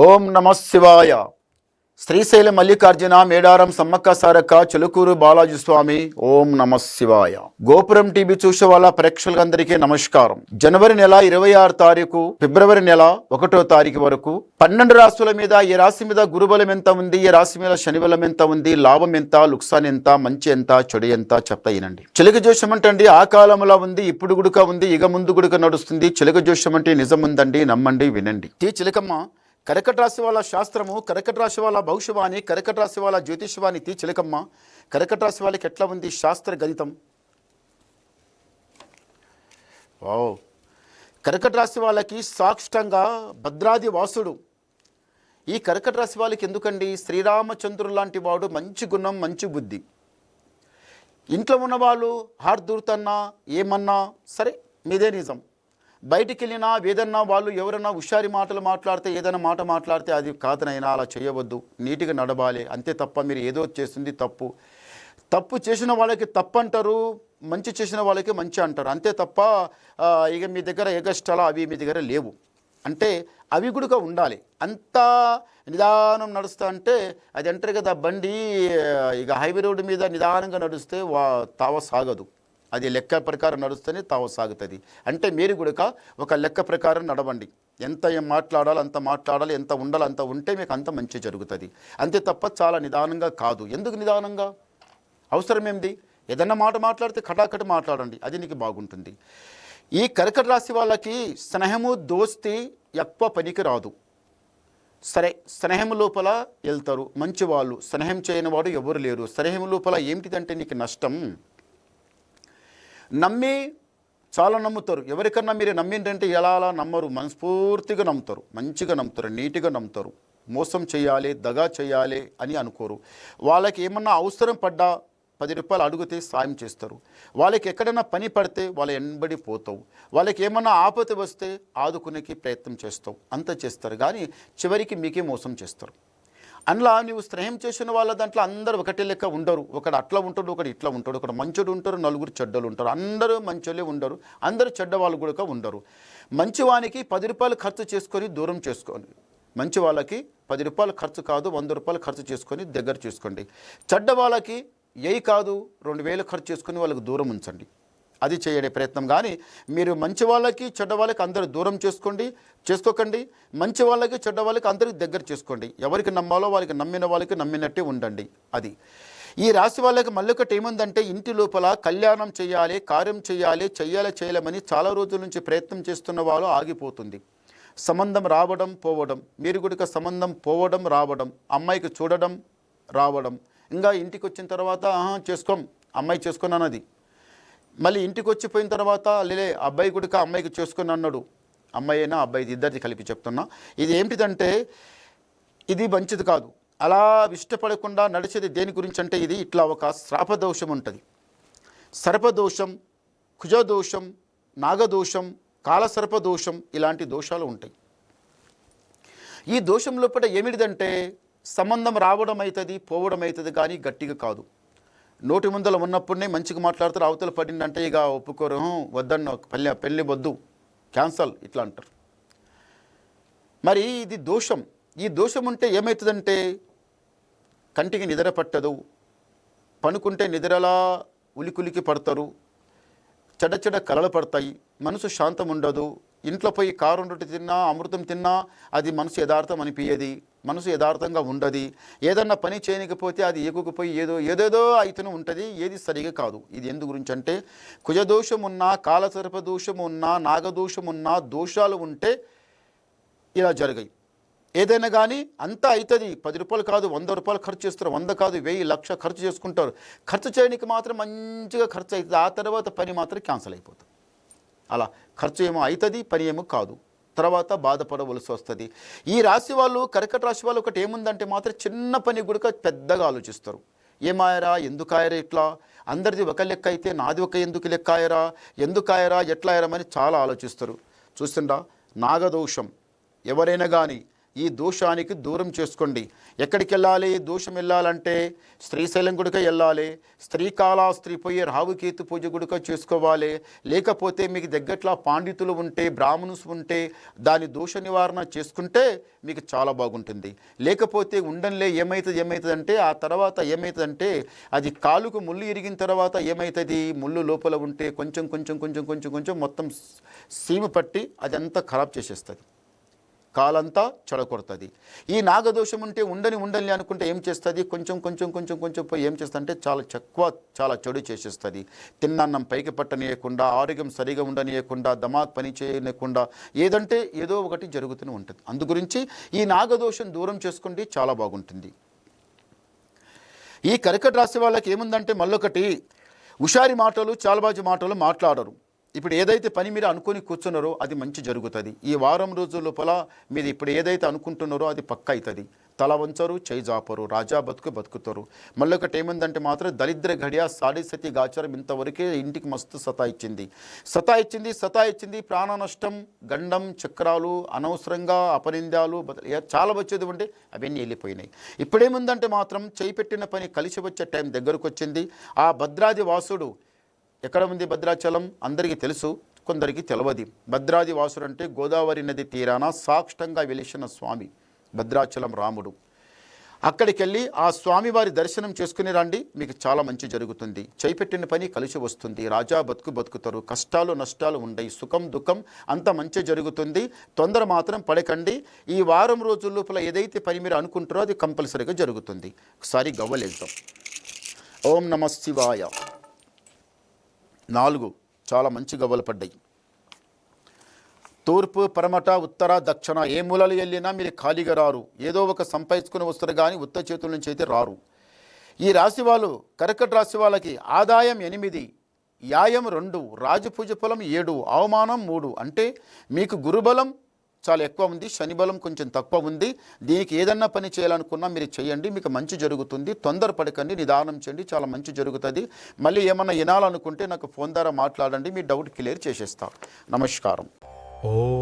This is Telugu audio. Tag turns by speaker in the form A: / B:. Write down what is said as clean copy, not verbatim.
A: ఓం నమ శివాయ. శ్రీశైల మల్లికార్జున మేడారం సమ్మక్క సారక్క చిలుకూరు బాలాజీ స్వామి. ఓం నమ శివాయ. గోపురం టీవీ చూసే వాళ్ళ ప్రేక్షకులందరికీ నమస్కారం. జనవరి నెల 26 తారీఖు, ఫిబ్రవరి నెల 1వ తారీఖు వరకు 12 రాశుల మీద ఈ రాశి మీద గురుబలం ఎంత ఉంది, ఈ రాశి మీద శనిబలం ఎంత ఉంది, లాభం ఎంత, లుక్సాన్ ఎంత, మంచి ఎంత, చెడు ఎంత చెప్తా వినండి. చిలుక జోషం అంటే ఆ కాలంలో ఉంది, ఇప్పుడు గుడుక ఉంది, ఇక ముందు గుడుక నడుస్తుంది. చిలుక జోషం అంటే నిజం ఉందండి, నమ్మండి, వినండి. చిలకమ్మ కర్కట రాశి వాళ్ళ శాస్త్రము, కర్కట రాశి వాళ్ళ భవిష్యవాణి, కర్కట రాశి వాళ్ళ జ్యోతిష్వాణి. చిలకమ్మ కర్కట రాశి వాళ్ళకి ఎట్లా ఉంది శాస్త్ర గణితం? వావ్. కర్కట రాశి వాళ్ళకి సాక్షంగా భద్రాది వాసుడు. ఈ కర్కట రాశి వాళ్ళకి ఎందుకండి? శ్రీరామచంద్రుడు లాంటి వాడు, మంచి గుణం, మంచి బుద్ధి. ఇంట్లో ఉన్నవాళ్ళు హార్దూర్తన్నా ఏమన్నా సరే మీదే నిజం. బయటికి వెళ్ళినా ఏదన్నా వాళ్ళు ఎవరన్నా హుషారి మాటలు మాట్లాడితే, ఏదైనా మాట మాట్లాడితే అది కాదనైనా అలా చేయవద్దు, నీట్గా నడవాలి. అంతే తప్ప మీరు ఏదో చేస్తుంది తప్పు. తప్పు చేసిన వాళ్ళకి తప్పు అంటారు, మంచి చేసిన వాళ్ళకి మంచి అంటారు. అంతే తప్ప ఇక మీ దగ్గర ఎగస్టాల అవి మీ దగ్గర లేవు అంటే అవి కూడా ఉండాలి. అంతా నిదానం నడుస్తా అంటే అది అంటారు కదా, బండి ఇక హైవే రోడ్డు మీద నిదానంగా నడుస్తే తావ సాగదు. అది లెక్క ప్రకారం నడుస్తేనే తావ సాగుతుంది. అంటే మీరు కూడా ఒక లెక్క ప్రకారం నడవండి. ఎంత ఏం మాట్లాడాలి అంత మాట్లాడాలి, ఎంత ఉండాలి అంత ఉంటే మీకు అంత మంచి జరుగుతుంది. అంతే తప్ప చాలా నిదానంగా కాదు. ఎందుకు నిదానంగా? అవసరం ఏంది? ఏదన్నా మాట మాట్లాడితే కటాకటి మాట్లాడండి, అది నీకు బాగుంటుంది. ఈ కర్కట రాశి వాళ్ళకి స్నేహము, దోస్తి ఎక్కువ పనికి రాదు. సరే, స్నేహం లోపల వెళ్తారు మంచి వాళ్ళు. స్నేహం చేయని వాడు ఎవరు లేరు. స్నేహం లోపల ఏమిటిదంటే నీకు నష్టం. నమ్మి చాలా నమ్ముతారు. ఎవరికన్నా మీరు నమ్మిందంటే ఎలా అలా నమ్మరు, మనస్ఫూర్తిగా నమ్ముతారు, మంచిగా నమ్ముతారు, నీట్గా నమ్ముతారు. మోసం చేయాలి, దగా చేయాలి అని అనుకోరు. వాళ్ళకి ఏమన్నా అవసరం పడ్డా 10 రూపాయలు అడిగితే సాయం చేస్తారు. వాళ్ళకి ఎక్కడైనా పని పడితే వాళ్ళ వెంబడి పోతావు. వాళ్ళకి ఏమన్నా ఆపద వస్తే ఆదుకునేకి ప్రయత్నం చేస్తావు. అంత చేస్తారు కానీ చివరికి మీకే మోసం చేస్తారు. అందులో నువ్వు స్నేహం చేసిన వాళ్ళ దాంట్లో అందరూ ఒకటే లెక్క ఉండరు. ఒకడు అట్లా ఉంటాడు, ఒకడు ఇట్లా ఉంటాడు, ఒకడు మంచోడు ఉంటారు, నలుగురు చెడ్డలు ఉంటారు. అందరూ మంచోళ్ళే ఉండరు, అందరూ చెడ్డవాళ్ళు కూడా ఉండరు. మంచివానికి 10 రూపాయలు ఖర్చు చేసుకొని దూరం చేసుకోండి. మంచి వాళ్ళకి 10 రూపాయలు ఖర్చు కాదు, 100 రూపాయలు ఖర్చు చేసుకొని దగ్గర చేసుకోండి. చెడ్డ వాళ్ళకి కాదు 2000 ఖర్చు చేసుకొని వాళ్ళకి దూరం ఉంచండి. అది చేయడే ప్రయత్నం. కానీ మీరు మంచి వాళ్ళకి చెడ్డ వాళ్ళకి అందరూ దూరం చేసుకోకండి. మంచి వాళ్ళకి చెడ్డ వాళ్ళకి అందరికి దగ్గర చేసుకోండి. ఎవరికి నమ్మాలో వాళ్ళకి, నమ్మిన వాళ్ళకి నమ్మినట్టే ఉండండి. అది ఈ రాశి వాళ్ళకి మళ్ళీ ఒకటి ఏముందంటే, ఇంటి లోపల కళ్యాణం చేయాలి, కార్యం చేయలేమని చాలా రోజుల నుంచి ప్రయత్నం చేస్తున్న వాళ్ళు ఆగిపోతుంది. సంబంధం రావడం పోవడం, మీరు కూడా సంబంధం పోవడం రావడం, అమ్మాయికి చూడడం రావడం, ఇంకా ఇంటికి వచ్చిన తర్వాత అమ్మాయి చేసుకొని అన్నది, మళ్ళీ ఇంటికి వచ్చిపోయిన తర్వాత అబ్బాయి కూడా అమ్మాయికి చేసుకొని అన్నాడు. అమ్మాయి అయినా అబ్బాయి ఇద్దరిది కలిపి చెప్తున్నా. ఇది ఏంటిదంటే ఇది మంచిది కాదు. అలా ఇష్టపడకుండా నడిచేది దేని గురించి అంటే, ఇది ఇట్లా ఒక శ్రాపదోషం ఉంటుంది. సర్పదోషం, కుజదోషం, నాగదోషం, కాలసర్పదోషం, ఇలాంటి దోషాలు ఉంటాయి. ఈ దోషం లోపల ఏమిటిదంటే సంబంధం రావడం అవుతుంది, పోవడం అవుతుంది, కానీ గట్టిగా కాదు. నోటి ముందల ఉన్నప్పుడే మంచిగా మాట్లాడతారు, అవతల పడిందంటే ఇక ఒప్పుకోరు, వద్దన్న పెళ్ళి వద్దు, క్యాన్సల్, ఇట్లా అంటారు. మరి ఇది దోషం. ఈ దోషం ఉంటే ఏమవుతుందంటే కంటికి నిద్ర పట్టదు, పనుకుంటే నిద్రలా ఉలికులికి పడతారు, చెడ్డ కలలు పడతాయి, మనసు శాంతం ఉండదు. ఇంట్లో పోయి కారం రొట్టె తిన్నా, అమృతం తిన్నా అది మనసు యథార్థం అనిపించేది, మనసు యథార్థంగా ఉండదు. ఏదన్నా పని చేయకపోతే అది ఎగుకుపోయి ఏదేదో అయితేనే ఉంటుంది, ఏది సరిగా కాదు. ఇది ఎందు గురించి అంటే, కుజదోషం ఉన్నా, కాలసర్పదోషం ఉన్నా, నాగదోషం ఉన్నా, దోషాలు ఉంటే ఇలా జరిగాయి. ఏదైనా కానీ అంతా అవుతుంది. 10 రూపాయలు కాదు 100 రూపాయలు ఖర్చు చేస్తారు, 100 కాదు 1000 1,00,000 ఖర్చు చేసుకుంటారు. ఖర్చు చేయడానికి మాత్రం మంచిగా ఖర్చు అవుతుంది, ఆ తర్వాత పని మాత్రం క్యాన్సిల్ అయిపోతుంది. అలా ఖర్చు ఏమో అవుతుంది, పని ఏమో కాదు, తర్వాత బాధపడవలసి వస్తుంది. ఈ రాశి వాళ్ళు, కర్కట రాశి వాళ్ళు ఒకటి ఏముందంటే మాత్రం చిన్న పని కూడా పెద్దగా ఆలోచిస్తారు. ఏమాయరా, ఎందుకు ఆయరా, ఇట్లా అందరిది ఒక లెక్క అయితే నాది ఒక ఎందుకు లెక్క ఆయరా, ఎట్లా ఆయరా అని చాలా ఆలోచిస్తారు. చూస్తుండా, నాగదోషం ఎవరైనా కానీ ఈ దోషానికి దూరం చేసుకోండి. ఎక్కడికి వెళ్ళాలి? దోషం వెళ్ళాలంటే శ్రీశైలం గుడిక వెళ్ళాలి, స్త్రీ పోయి రాహుకేతు పూజ గుడిక చేసుకోవాలి. లేకపోతే మీకు దగ్గరలో పండితులు ఉంటే, బ్రాహ్మణుస్ ఉంటే దాని దోష నివారణ చేసుకుంటే మీకు చాలా బాగుంటుంది. లేకపోతే ఉండన్లే ఏమవుతుందంటే ఆ తర్వాత ఏమవుతుందంటే అది కాలుకు ముళ్ళు ఇరిగిన తర్వాత ఏమవుతుంది, ముళ్ళు లోపల ఉంటే కొంచెం కొంచెం కొంచెం కొంచెం కొంచెం మొత్తం సీమ పట్టి అదంతా ఖరాబ్ చేసేస్తుంది, కాలంతా చెడగొడుతుంది. ఈ నాగదోషం ఉంటే ఉండని అనుకుంటే ఏం చేస్తుంది, కొంచెం కొంచెం కొంచెం కొంచెం పోయి ఏం చేస్తుందంటే చాలా చెడు చేసేస్తుంది. తిన్నన్నం పైకి పట్టనీయకుండా, ఆరోగ్యం సరిగా ఉండనీయకుండా, దమాక్ పని చేయకుండా ఏదంటే ఏదో ఒకటి జరుగుతూనే ఉంటుంది. అందు గురించి ఈ నాగదోషం దూరం చేసుకోండి, చాలా బాగుంటుంది. ఈ కర్కట రాశి వాళ్ళకి ఏముందంటే మళ్ళొకటి, హుషారి మాటలు, చాలబాజీ మాటలు మాట్లాడరు. ఇప్పుడు ఏదైతే పని మీరు అనుకొని కూర్చున్నారో అది మంచి జరుగుతుంది. ఈ వారం రోజుల లోపల మీరు ఇప్పుడు ఏదైతే అనుకుంటున్నారో అది పక్క అవుతుంది. తల వంచరు, చేయి జాపరు, రాజా బతుకుతారు. మళ్ళొకటి ఏముందంటే మాత్రం దరిద్ర ఘడియ సాడి సతి గాచారం ఇంతవరకే ఇంటికి మస్తు సతాయిచ్చింది. ప్రాణ నష్టం, గండం, చక్రాలు, అనవసరంగా అపనిందాలు చాలా వచ్చేది ఉంటే అవన్నీ వెళ్ళిపోయినాయి. ఇప్పుడేముందంటే మాత్రం చేయి పెట్టిన పని కలిసి వచ్చే టైం దగ్గరకు వచ్చింది. ఆ భద్రాది వాసుడు ఎక్కడ ఉంది? భద్రాచలం అందరికీ తెలుసు, కొందరికి తెలియదు. భద్రాది వాసుడు అంటే గోదావరి నది తీరాన సాక్షంగా వెలిసిన స్వామి భద్రాచలం రాముడు. అక్కడికి వెళ్ళి ఆ స్వామివారి దర్శనం చేసుకుని రండి, మీకు చాలా మంచి జరుగుతుంది. చేపెట్టిన పని కలిసి వస్తుంది. రాజా బతుకుతారు. కష్టాలు నష్టాలు ఉండయి, సుఖం దుఃఖం అంత మంచి జరుగుతుంది. తొందర మాత్రం పడకండి. ఈ వారం రోజుల లోపల ఏదైతే పని మీరు అనుకుంటారో అది కంపల్సరీగా జరుగుతుంది. ఒకసారి గవ్వలేద్దాం. ఓం నమః శివాయ. 4 చాలా మంచి గవ్వలు పడ్డాయి. తూర్పు, పరమట, ఉత్తర, దక్షిణ ఏ మూలలు వెళ్ళినా మీరు ఖాళీగా రారు. ఏదో ఒక సంపాదించుకుని వస్తారు కానీ ఉత్త చేతుల నుంచి అయితే రారు. ఈ రాశి వాళ్ళు, కర్కట రాశి వాళ్ళకి ఆదాయం 8, యాయం 2, రాజపూజ ఫలం 7, అవమానం 3. అంటే మీకు గురుబలం చాలా ఎక్కువ ఉంది, శని బలం కొంచెం తక్కువ ఉంది. దీనికి ఏదన్నా పని చేయాలనుకున్నా మీరు చేయండి, మీకు మంచి జరుగుతుంది. తొందరపడకండి, నిదానం చేయండి, చాలా మంచి జరుగుతుంది. మళ్ళీ ఏమన్నా వినాలనుకుంటే నాకు ఫోన్ ద్వారా మాట్లాడండి, మీ డౌట్ క్లియర్ చేసేస్తా. నమస్కారం.
B: ఓం